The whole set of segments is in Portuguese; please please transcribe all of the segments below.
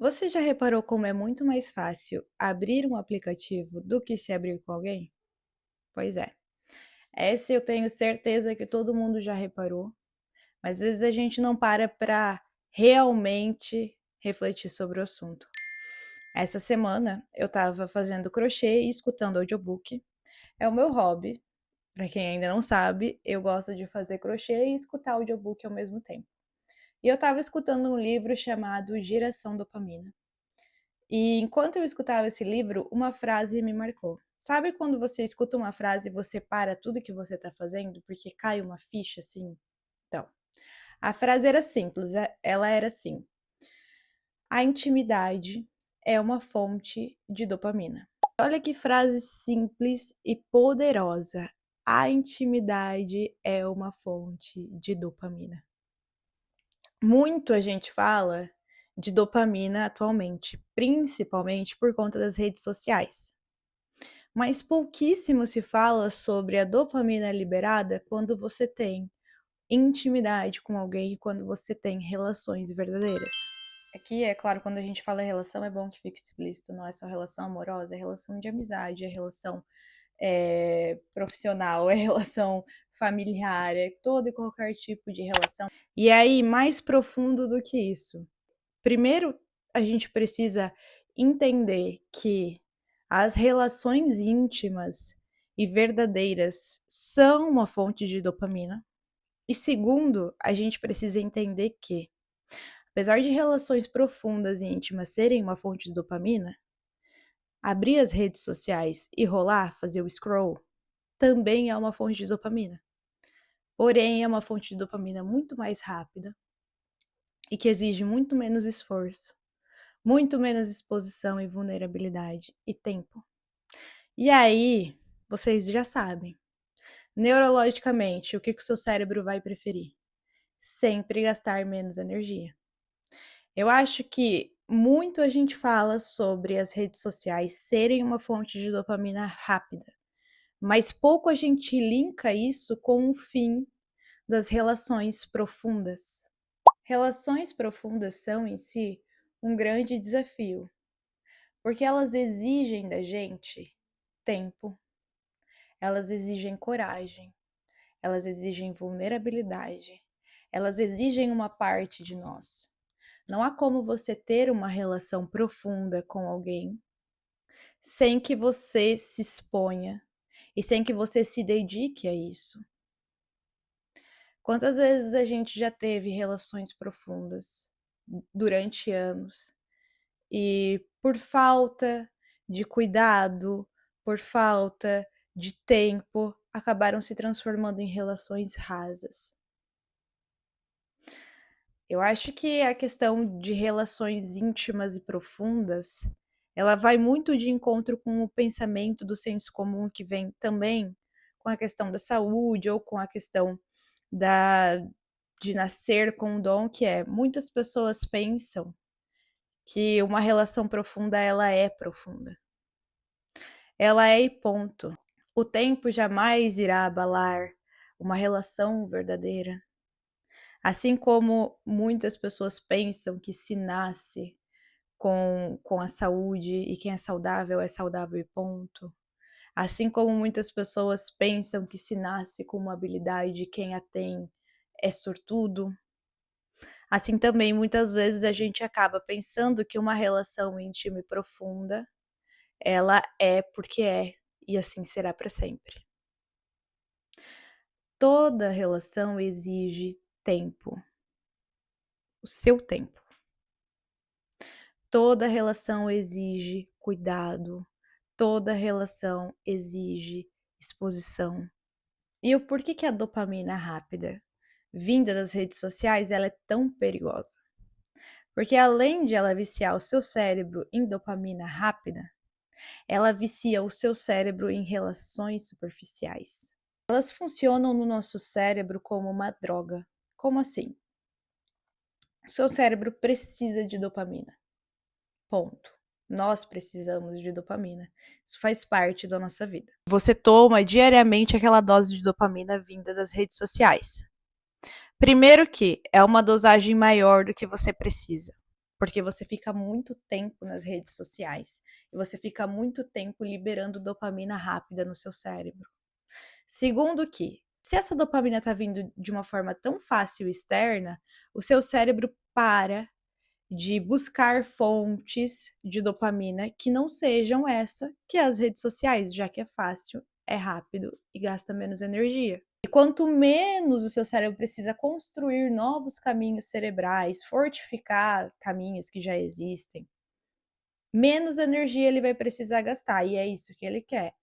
Você já reparou como é muito mais fácil abrir um aplicativo do que se abrir com alguém? Pois é. Essa eu tenho certeza que todo mundo já reparou, mas às vezes a gente não para realmente refletir sobre o assunto. Essa semana eu estava fazendo crochê e escutando audiobook. É o meu hobby. Para quem ainda não sabe, eu gosto de fazer crochê e escutar audiobook ao mesmo tempo. E eu estava escutando um livro chamado Geração Dopamina. E enquanto eu escutava esse livro, uma frase me marcou. Sabe quando você escuta uma frase e você para tudo que você está fazendo porque cai uma ficha assim? Então, a frase era simples, ela era assim: a intimidade é uma fonte de dopamina. Olha que frase simples e poderosa. A intimidade é uma fonte de dopamina. Muito a gente fala de dopamina atualmente, principalmente por conta das redes sociais. Mas pouquíssimo se fala sobre a dopamina liberada quando você tem intimidade com alguém e quando você tem relações verdadeiras. Aqui, é claro, quando a gente fala relação, é bom que fique explícito, não é só relação amorosa, é relação de amizade, é relação profissional, é relação familiar, é todo e qualquer tipo de relação. E aí, mais profundo do que isso, primeiro a gente precisa entender que as relações íntimas e verdadeiras são uma fonte de dopamina. E segundo, a gente precisa entender que, apesar de relações profundas e íntimas serem uma fonte de dopamina, abrir as redes sociais e rolar, fazer o scroll, também é uma fonte de dopamina. Porém, é uma fonte de dopamina muito mais rápida e que exige muito menos esforço, muito menos exposição e vulnerabilidade e tempo. E aí, vocês já sabem, neurologicamente, o que o seu cérebro vai preferir? Sempre gastar menos energia. Eu acho que muito a gente fala sobre as redes sociais serem uma fonte de dopamina rápida, mas pouco a gente linka isso com o fim das relações profundas. Relações profundas são, em si, um grande desafio, porque elas exigem da gente tempo, elas exigem coragem, elas exigem vulnerabilidade, elas exigem uma parte de nós. Não há como você ter uma relação profunda com alguém sem que você se exponha e sem que você se dedique a isso. Quantas vezes a gente já teve relações profundas durante anos e por falta de cuidado, por falta de tempo, acabaram se transformando em relações rasas. Eu acho que a questão de relações íntimas e profundas, ela vai muito de encontro com o pensamento do senso comum que vem também com a questão da saúde ou com a questão da de nascer com um dom, que é muitas pessoas pensam que uma relação profunda ela é profunda. Ela é e ponto. O tempo jamais irá abalar uma relação verdadeira. Assim como muitas pessoas pensam que se nasce com a saúde e quem é saudável e ponto. Assim como muitas pessoas pensam que se nasce com uma habilidade e quem a tem é sortudo. Assim também, muitas vezes, a gente acaba pensando que uma relação íntima e profunda, ela é porque é, e assim será para sempre. Toda relação exige tempo, o seu tempo. Toda relação exige cuidado, toda relação exige exposição. E o porquê que a dopamina rápida, vinda das redes sociais, ela é tão perigosa? Porque além de ela viciar o seu cérebro em dopamina rápida, ela vicia o seu cérebro em relações superficiais. Elas funcionam no nosso cérebro como uma droga. Como assim? O seu cérebro precisa de dopamina. Ponto. Nós precisamos de dopamina. Isso faz parte da nossa vida. Você toma diariamente aquela dose de dopamina vinda das redes sociais. Primeiro que é uma dosagem maior do que você precisa, porque você fica muito tempo nas redes sociais e você fica muito tempo liberando dopamina rápida no seu cérebro. Segundo que, se essa dopamina está vindo de uma forma tão fácil externa, o seu cérebro para de buscar fontes de dopamina que não sejam essa que as redes sociais, já que é fácil, é rápido e gasta menos energia. E quanto menos o seu cérebro precisa construir novos caminhos cerebrais, fortificar caminhos que já existem, menos energia ele vai precisar gastar, e é isso que ele quer.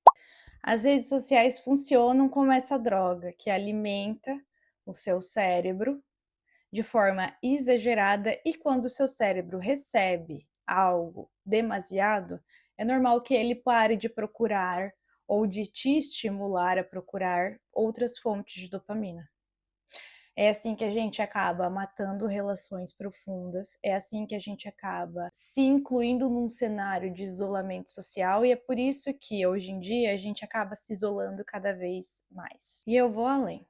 As redes sociais funcionam como essa droga que alimenta o seu cérebro de forma exagerada, e quando o seu cérebro recebe algo demasiado, é normal que ele pare de procurar ou de te estimular a procurar outras fontes de dopamina. É assim que a gente acaba matando relações profundas, é assim que a gente acaba se incluindo num cenário de isolamento social, e é por isso que hoje em dia a gente acaba se isolando cada vez mais. E eu vou além.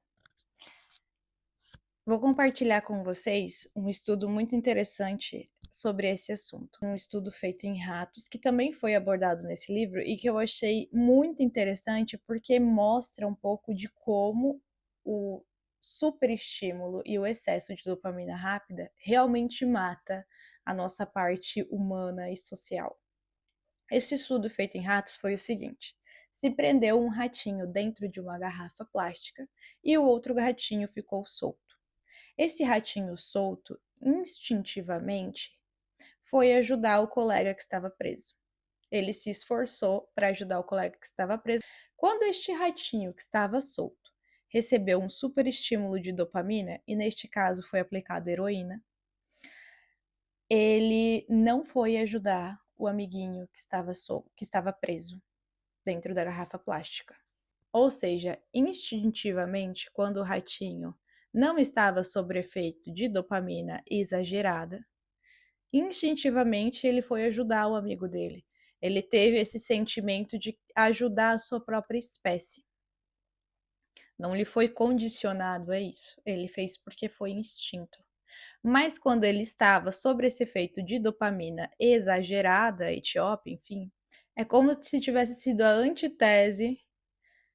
Vou compartilhar com vocês um estudo muito interessante sobre esse assunto. Um estudo feito em ratos, que também foi abordado nesse livro e que eu achei muito interessante porque mostra um pouco de como o superestímulo e o excesso de dopamina rápida realmente mata a nossa parte humana e social. Esse estudo feito em ratos foi o seguinte: se prendeu um ratinho dentro de uma garrafa plástica e o outro ratinho ficou solto. Esse ratinho solto, instintivamente, foi ajudar o colega que estava preso. Ele se esforçou para ajudar o colega que estava preso. Quando este ratinho que estava solto recebeu um super estímulo de dopamina, e neste caso foi aplicada heroína, ele não foi ajudar o amiguinho que estava preso dentro da garrafa plástica. Ou seja, instintivamente, quando o ratinho não estava sob efeito de dopamina exagerada, instintivamente ele foi ajudar o amigo dele. Ele teve esse sentimento de ajudar a sua própria espécie. Não lhe foi condicionado a isso, ele fez porque foi instinto. Mas quando ele estava sob esse efeito de dopamina exagerada, etíope, enfim, é como se tivesse sido a antitese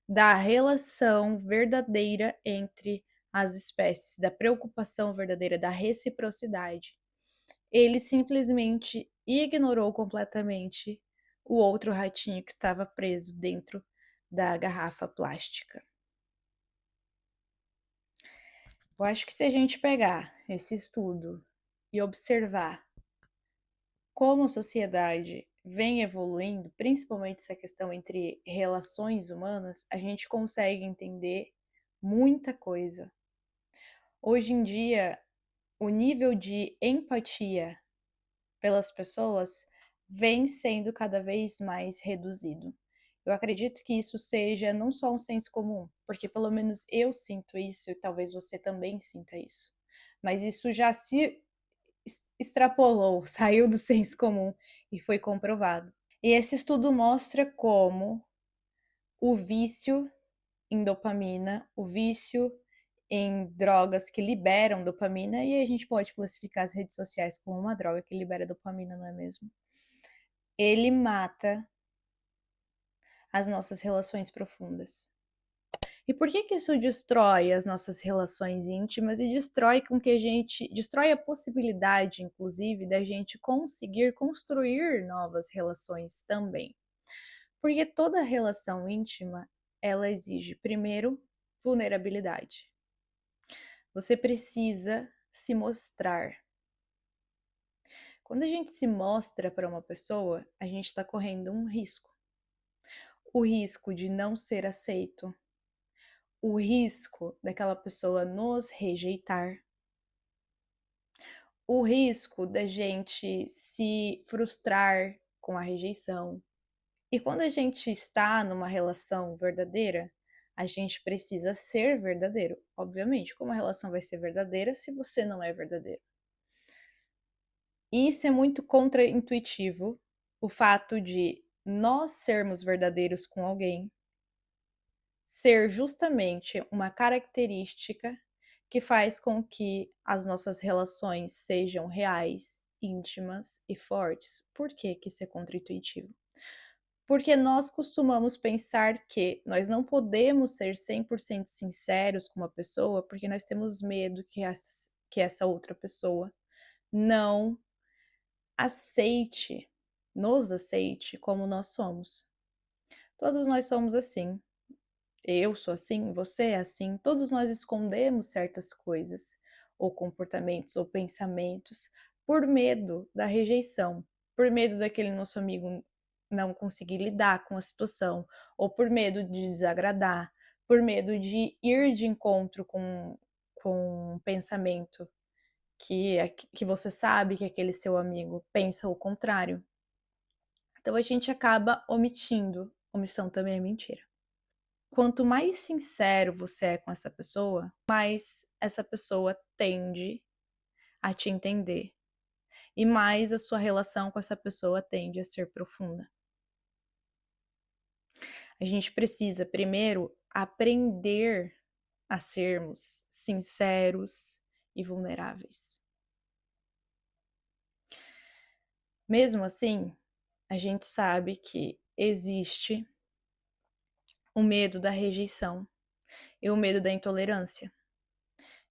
da relação verdadeira entre as espécies, da preocupação verdadeira, da reciprocidade. Ele simplesmente ignorou completamente o outro ratinho que estava preso dentro da garrafa plástica. Eu acho que se a gente pegar esse estudo e observar como a sociedade vem evoluindo, principalmente essa questão entre relações humanas, a gente consegue entender muita coisa. Hoje em dia, o nível de empatia pelas pessoas vem sendo cada vez mais reduzido. Eu acredito que isso seja não só um senso comum, porque pelo menos eu sinto isso e talvez você também sinta isso. Mas isso já se extrapolou, saiu do senso comum e foi comprovado. E esse estudo mostra como o vício em dopamina, o vício em drogas que liberam dopamina, e a gente pode classificar as redes sociais como uma droga que libera dopamina, não é mesmo? Ele mata as nossas relações profundas. E por que isso destrói as nossas relações íntimas e destrói a possibilidade, inclusive, da gente conseguir construir novas relações também? Porque toda relação íntima, ela exige, primeiro, vulnerabilidade. Você precisa se mostrar. Quando a gente se mostra para uma pessoa, a gente está correndo um risco. O risco de não ser aceito, o risco daquela pessoa nos rejeitar, o risco da gente se frustrar com a rejeição. E quando a gente está numa relação verdadeira, a gente precisa ser verdadeiro. Obviamente, como a relação vai ser verdadeira se você não é verdadeiro? E isso é muito contraintuitivo, o fato de nós sermos verdadeiros com alguém ser justamente uma característica que faz com que as nossas relações sejam reais íntimas e fortes. Por que isso é contra-intuitivo? Porque nós costumamos pensar que nós não podemos ser 100% sinceros com uma pessoa porque nós temos medo que essa outra pessoa não nos aceite como nós somos. Todos nós somos assim. Eu sou assim, você é assim. Todos nós escondemos certas coisas, ou comportamentos, ou pensamentos, por medo da rejeição, por medo daquele nosso amigo não conseguir lidar com a situação, ou por medo de desagradar, por medo de ir de encontro com um pensamento que você sabe que aquele seu amigo pensa o contrário. Então a gente acaba omitindo. Omissão também é mentira. Quanto mais sincero você é com essa pessoa, mais essa pessoa tende a te entender. E mais a sua relação com essa pessoa tende a ser profunda. A gente precisa, primeiro, aprender a sermos sinceros e vulneráveis. Mesmo assim, a gente sabe que existe o medo da rejeição e o medo da intolerância.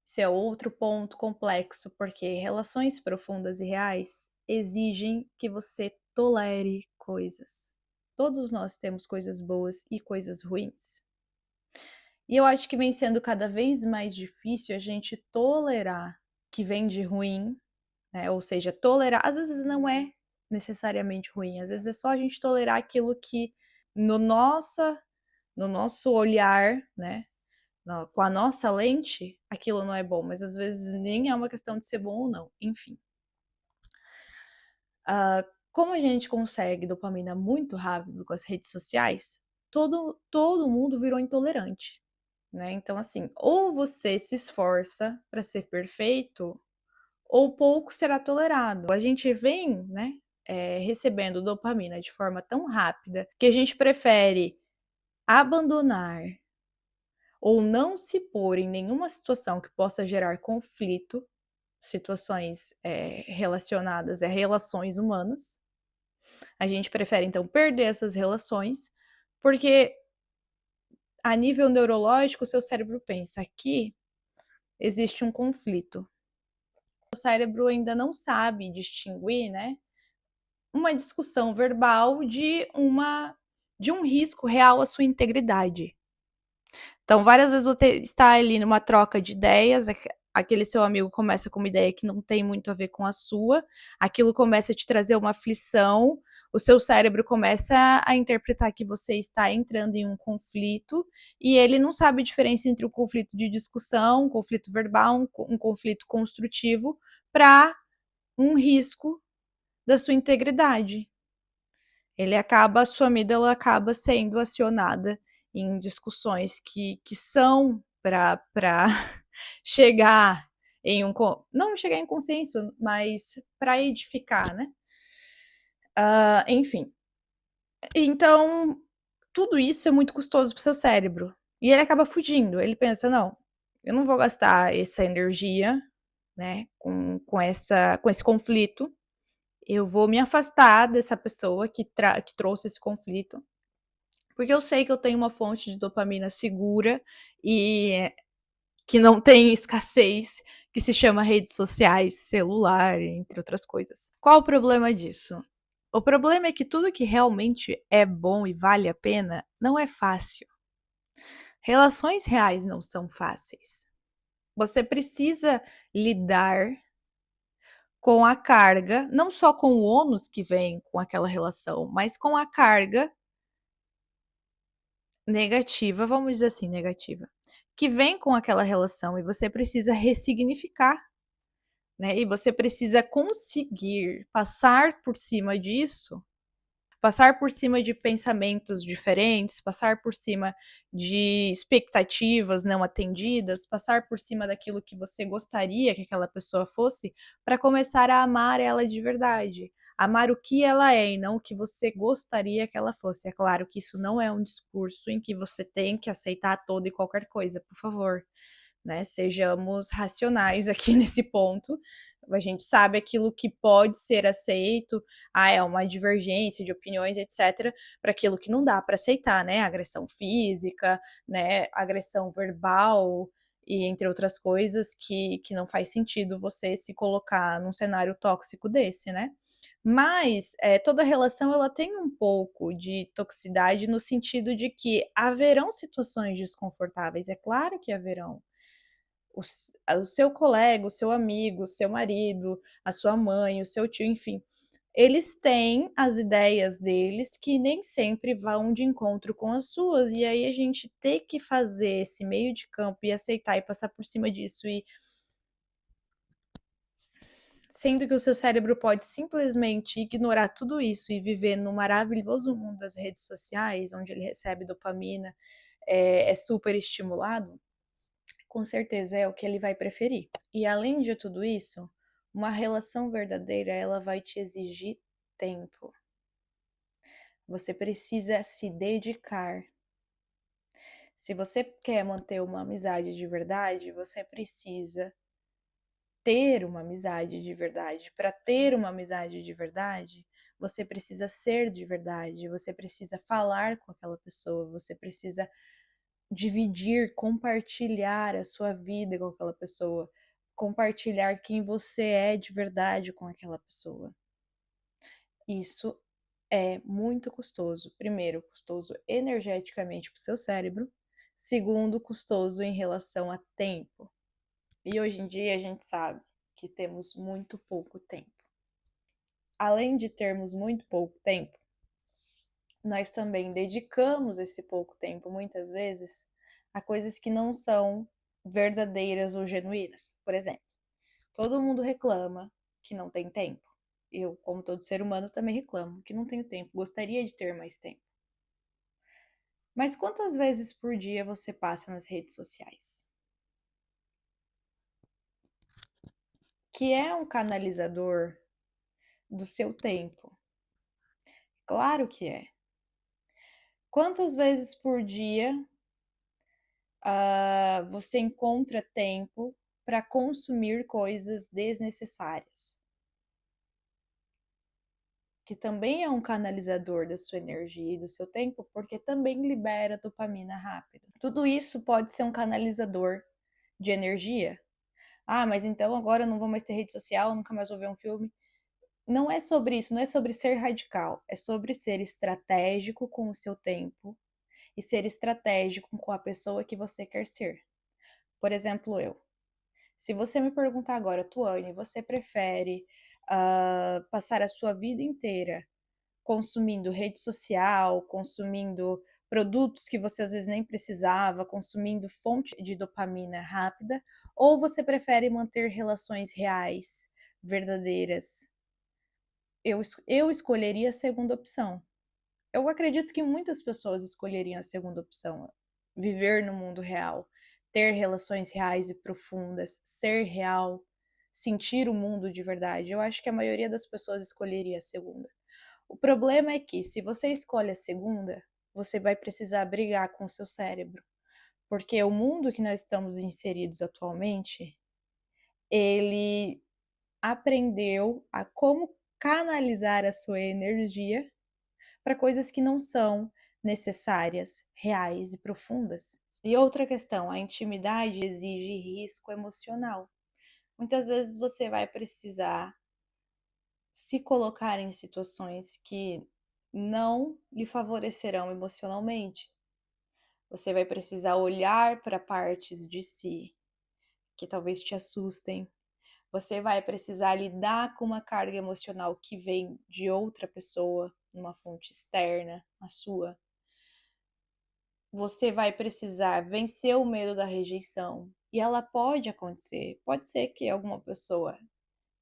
Esse é outro ponto complexo, porque relações profundas e reais exigem que você tolere coisas. Todos nós temos coisas boas e coisas ruins. E eu acho que vem sendo cada vez mais difícil a gente tolerar que vem de ruim, né? Ou seja, tolerar, às vezes não é necessariamente ruim, às vezes é só a gente tolerar aquilo que no nosso olhar, né, com a nossa lente, aquilo não é bom, mas às vezes nem é uma questão de ser bom ou não, enfim. Como a gente consegue dopamina muito rápido com as redes sociais, todo mundo virou intolerante, né? Então, assim, ou você se esforça para ser perfeito, ou pouco será tolerado. A gente vem, né, recebendo dopamina de forma tão rápida que a gente prefere abandonar ou não se pôr em nenhuma situação que possa gerar conflito, situações relacionadas a relações humanas. A gente prefere, então, perder essas relações, porque a nível neurológico, o seu cérebro pensa: aqui existe um conflito. O cérebro ainda não sabe distinguir, né, uma discussão verbal de um risco real à sua integridade. Então, várias vezes você está ali numa troca de ideias, aquele seu amigo começa com uma ideia que não tem muito a ver com a sua, aquilo começa a te trazer uma aflição, o seu cérebro começa a interpretar que você está entrando em um conflito, e ele não sabe a diferença entre um conflito de discussão, um conflito verbal, um conflito construtivo, para um risco da sua integridade. A sua amígdala acaba sendo acionada em discussões que são para chegar em não chegar em consenso, mas para edificar, né? Enfim. Então, tudo isso é muito custoso para o seu cérebro. E ele acaba fugindo. Ele pensa, não, eu não vou gastar essa energia, né, com esse conflito. Eu vou me afastar dessa pessoa que trouxe esse conflito, porque eu sei que eu tenho uma fonte de dopamina segura e que não tem escassez, que se chama redes sociais, celular, entre outras coisas. Qual o problema disso? O problema é que tudo que realmente é bom e vale a pena não é fácil. Relações reais não são fáceis. Você precisa lidar com a carga, não só com o ônus que vem com aquela relação, mas com a carga negativa, vamos dizer assim, negativa, que vem com aquela relação e você precisa ressignificar, né? E você precisa conseguir passar por cima disso, passar por cima de pensamentos diferentes, passar por cima de expectativas não atendidas, passar por cima daquilo que você gostaria que aquela pessoa fosse, para começar a amar ela de verdade. Amar o que ela é e não o que você gostaria que ela fosse. É claro que isso não é um discurso em que você tem que aceitar toda e qualquer coisa, por favor. né? Sejamos racionais aqui nesse ponto. A gente sabe aquilo que pode ser aceito, é uma divergência de opiniões, etc., para aquilo que não dá para aceitar, né? Agressão física, né? Agressão verbal, e entre outras coisas que não faz sentido você se colocar num cenário tóxico desse, né? Mas toda relação ela tem um pouco de toxicidade no sentido de que haverão situações desconfortáveis, é claro que haverão. O seu colega, o seu amigo, o seu marido, a sua mãe, o seu tio, enfim, eles têm as ideias deles que nem sempre vão de encontro com as suas, e aí a gente ter que fazer esse meio de campo e aceitar e passar por cima disso, e sendo que o seu cérebro pode simplesmente ignorar tudo isso e viver no maravilhoso mundo das redes sociais, onde ele recebe dopamina, é super estimulado, com certeza é o que ele vai preferir. E além de tudo isso, uma relação verdadeira, ela vai te exigir tempo. Você precisa se dedicar. Se você quer manter uma amizade de verdade, você precisa ter uma amizade de verdade. Para ter uma amizade de verdade, você precisa ser de verdade, você precisa falar com aquela pessoa, você precisa dividir, compartilhar a sua vida com aquela pessoa, compartilhar quem você é de verdade com aquela pessoa. Isso é muito custoso. Primeiro, custoso energeticamente para o seu cérebro. Segundo, custoso em relação a tempo. E hoje em dia a gente sabe que temos muito pouco tempo. Além de termos muito pouco tempo, nós também dedicamos esse pouco tempo, muitas vezes, a coisas que não são verdadeiras ou genuínas. Por exemplo, todo mundo reclama que não tem tempo. Eu, como todo ser humano, também reclamo que não tenho tempo, gostaria de ter mais tempo. Mas quantas vezes por dia você passa nas redes sociais? Que é um canalizador do seu tempo. Claro que é. Quantas vezes por dia você encontra tempo para consumir coisas desnecessárias? Que também é um canalizador da sua energia e do seu tempo, porque também libera dopamina rápido. Tudo isso pode ser um canalizador de energia. Mas então agora eu não vou mais ter rede social, nunca mais vou ver um filme. Não é sobre isso, não é sobre ser radical, é sobre ser estratégico com o seu tempo e ser estratégico com a pessoa que você quer ser. Por exemplo, eu. Se você me perguntar agora, Tuane, você prefere passar a sua vida inteira consumindo rede social, consumindo produtos que você às vezes nem precisava, consumindo fonte de dopamina rápida, ou você prefere manter relações reais, verdadeiras? Eu escolheria a segunda opção. Eu acredito que muitas pessoas escolheriam a segunda opção, viver no mundo real, ter relações reais e profundas, ser real, sentir o mundo de verdade. Eu acho que a maioria das pessoas escolheria a segunda. O problema é que, se você escolhe a segunda, você vai precisar brigar com o seu cérebro, porque o mundo que nós estamos inseridos atualmente, ele aprendeu a como canalizar a sua energia para coisas que não são necessárias, reais e profundas. E outra questão, a intimidade exige risco emocional. Muitas vezes você vai precisar se colocar em situações que não lhe favorecerão emocionalmente. Você vai precisar olhar para partes de si que talvez te assustem. Você vai precisar lidar com uma carga emocional que vem de outra pessoa, uma fonte externa à sua. Você vai precisar vencer o medo da rejeição. E ela pode acontecer. Pode ser que alguma pessoa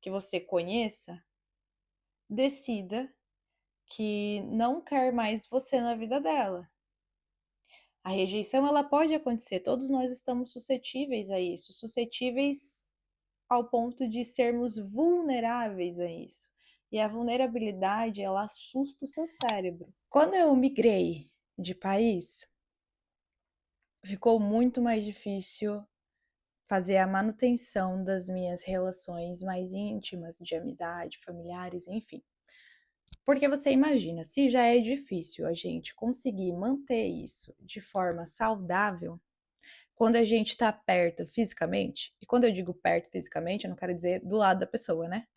que você conheça decida que não quer mais você na vida dela. A rejeição ela pode acontecer, todos nós estamos suscetíveis a isso, suscetíveis ao ponto de sermos vulneráveis a isso. E a vulnerabilidade, ela assusta o seu cérebro. Quando eu migrei de país, ficou muito mais difícil fazer a manutenção das minhas relações mais íntimas, de amizade, familiares, enfim. Porque você imagina, se já é difícil a gente conseguir manter isso de forma saudável, quando a gente está perto fisicamente, e quando eu digo perto fisicamente, eu não quero dizer do lado da pessoa, né?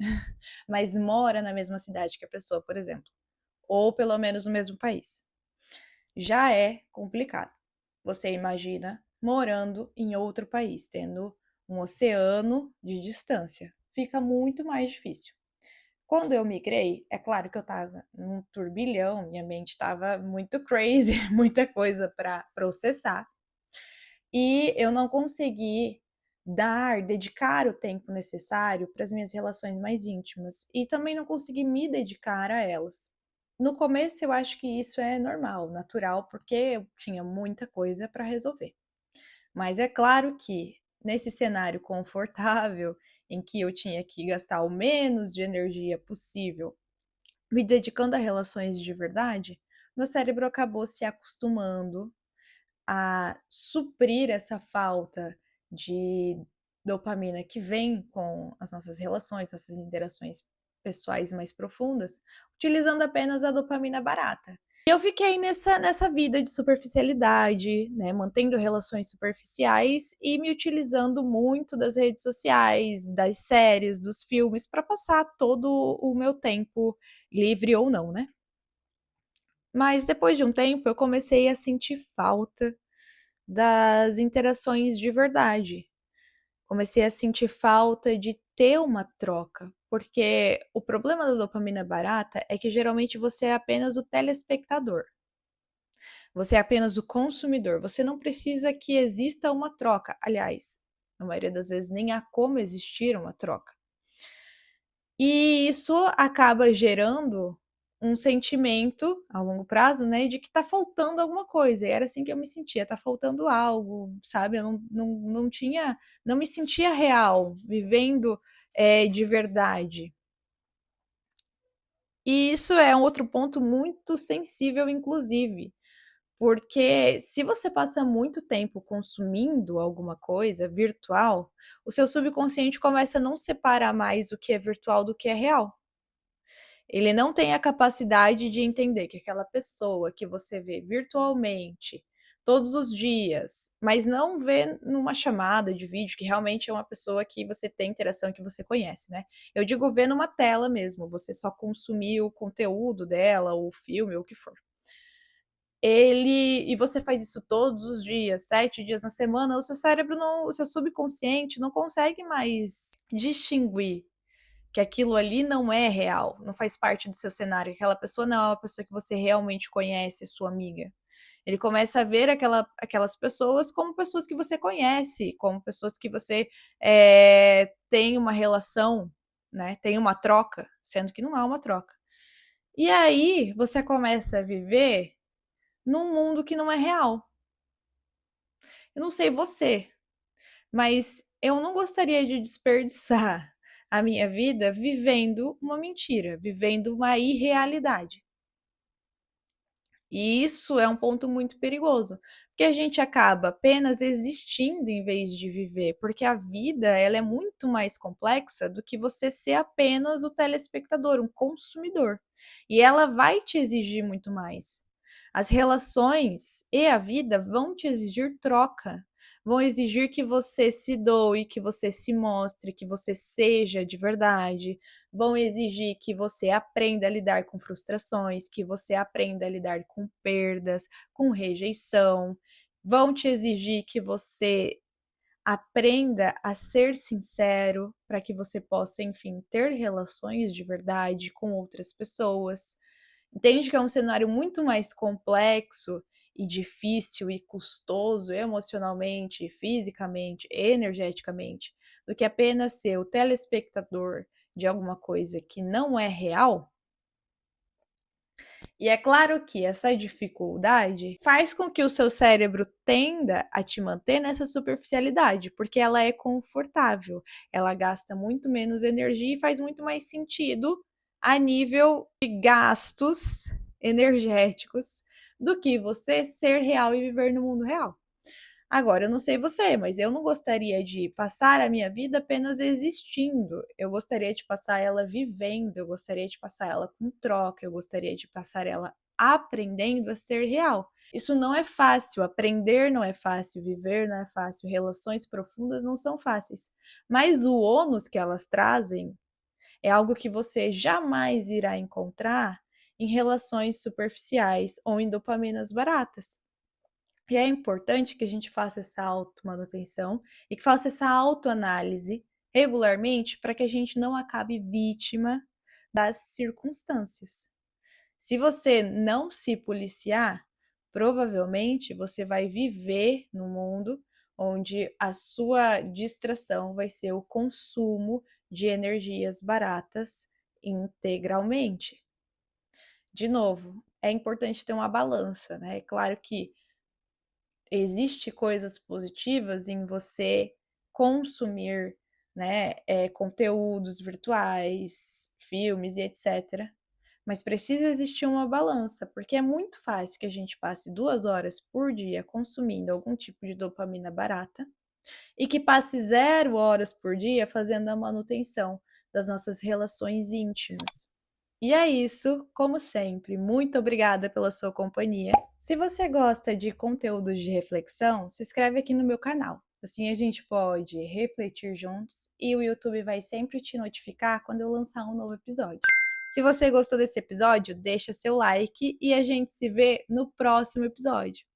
Mas mora na mesma cidade que a pessoa, por exemplo, ou pelo menos no mesmo país. Já é complicado. Você imagina morando em outro país, tendo um oceano de distância. Fica muito mais difícil. Quando eu migrei, é claro que eu estava num turbilhão, minha mente estava muito crazy, muita coisa para processar. E eu não consegui dedicar o tempo necessário para as minhas relações mais íntimas. E também não consegui me dedicar a elas. No começo eu acho que isso é normal, natural, porque eu tinha muita coisa para resolver. Mas é claro que nesse cenário confortável, em que eu tinha que gastar o menos de energia possível, me dedicando a relações de verdade, meu cérebro acabou se acostumando a suprir essa falta de dopamina que vem com as nossas relações, nossas interações pessoais mais profundas, utilizando apenas a dopamina barata. E eu fiquei nessa vida de superficialidade, né, mantendo relações superficiais e me utilizando muito das redes sociais, das séries, dos filmes, para passar todo o meu tempo livre ou não, né? Mas depois de um tempo eu comecei a sentir falta das interações de verdade. Comecei a sentir falta de ter uma troca, porque o problema da dopamina barata é que geralmente você é apenas o telespectador. Você é apenas o consumidor. Você não precisa que exista uma troca. Aliás, na maioria das vezes nem há como existir uma troca. E isso acaba gerando um sentimento a longo prazo, né, de que tá faltando alguma coisa. E era assim que eu me sentia, tá faltando algo, sabe? Eu não tinha, não me sentia real, vivendo de verdade. E isso é um outro ponto muito sensível, inclusive, porque se você passa muito tempo consumindo alguma coisa virtual, o seu subconsciente começa a não separar mais o que é virtual do que é real. Ele não tem a capacidade de entender que aquela pessoa que você vê virtualmente todos os dias, mas não vê numa chamada de vídeo, que realmente é uma pessoa que você tem interação, que você conhece, né? Eu digo ver numa tela mesmo, você só consumir o conteúdo dela, ou o filme, ou o que for. E você faz isso todos os dias, 7 dias na semana, o seu cérebro não, o seu subconsciente não consegue mais distinguir que aquilo ali não é real, não faz parte do seu cenário, que aquela pessoa não é uma pessoa que você realmente conhece, sua amiga. Ele começa a ver aquelas pessoas como pessoas que você conhece, como pessoas que você tem uma relação, né? Tem uma troca, sendo que não há uma troca. E aí você começa a viver num mundo que não é real. Eu não sei você, mas eu não gostaria de desperdiçar a minha vida vivendo uma mentira, vivendo uma irrealidade. E isso é um ponto muito perigoso, porque a gente acaba apenas existindo em vez de viver, porque a vida ela é muito mais complexa do que você ser apenas o telespectador, um consumidor. E ela vai te exigir muito mais. As relações e a vida vão te exigir troca, vão exigir que você se doe, que você se mostre, que você seja de verdade, vão exigir que você aprenda a lidar com frustrações, que você aprenda a lidar com perdas, com rejeição, vão te exigir que você aprenda a ser sincero para que você possa, enfim, ter relações de verdade com outras pessoas. Entende que é um cenário muito mais complexo e difícil e custoso emocionalmente, fisicamente, energeticamente, do que apenas ser o telespectador de alguma coisa que não é real. E é claro que essa dificuldade faz com que o seu cérebro tenda a te manter nessa superficialidade, porque ela é confortável, ela gasta muito menos energia e faz muito mais sentido a nível de gastos energéticos do que você ser real e viver no mundo real. Agora, eu não sei você, mas eu não gostaria de passar a minha vida apenas existindo. Eu gostaria de passar ela vivendo, eu gostaria de passar ela com troca, eu gostaria de passar ela aprendendo a ser real. Isso não é fácil, aprender não é fácil, viver não é fácil, relações profundas não são fáceis. Mas o ônus que elas trazem é algo que você jamais irá encontrar em relações superficiais ou em dopaminas baratas. E é importante que a gente faça essa automanutenção e que faça essa autoanálise regularmente para que a gente não acabe vítima das circunstâncias. Se você não se policiar, provavelmente você vai viver num mundo onde a sua distração vai ser o consumo de energias baratas integralmente. De novo, é importante ter uma balança, né? É claro que existe coisas positivas em você consumir, né, conteúdos virtuais, filmes e etc. Mas precisa existir uma balança, porque é muito fácil que a gente passe 2 horas por dia consumindo algum tipo de dopamina barata e que passe 0 horas por dia fazendo a manutenção das nossas relações íntimas. E é isso, como sempre, muito obrigada pela sua companhia. Se você gosta de conteúdos de reflexão, se inscreve aqui no meu canal. Assim a gente pode refletir juntos e o YouTube vai sempre te notificar quando eu lançar um novo episódio. Se você gostou desse episódio, deixa seu like e a gente se vê no próximo episódio.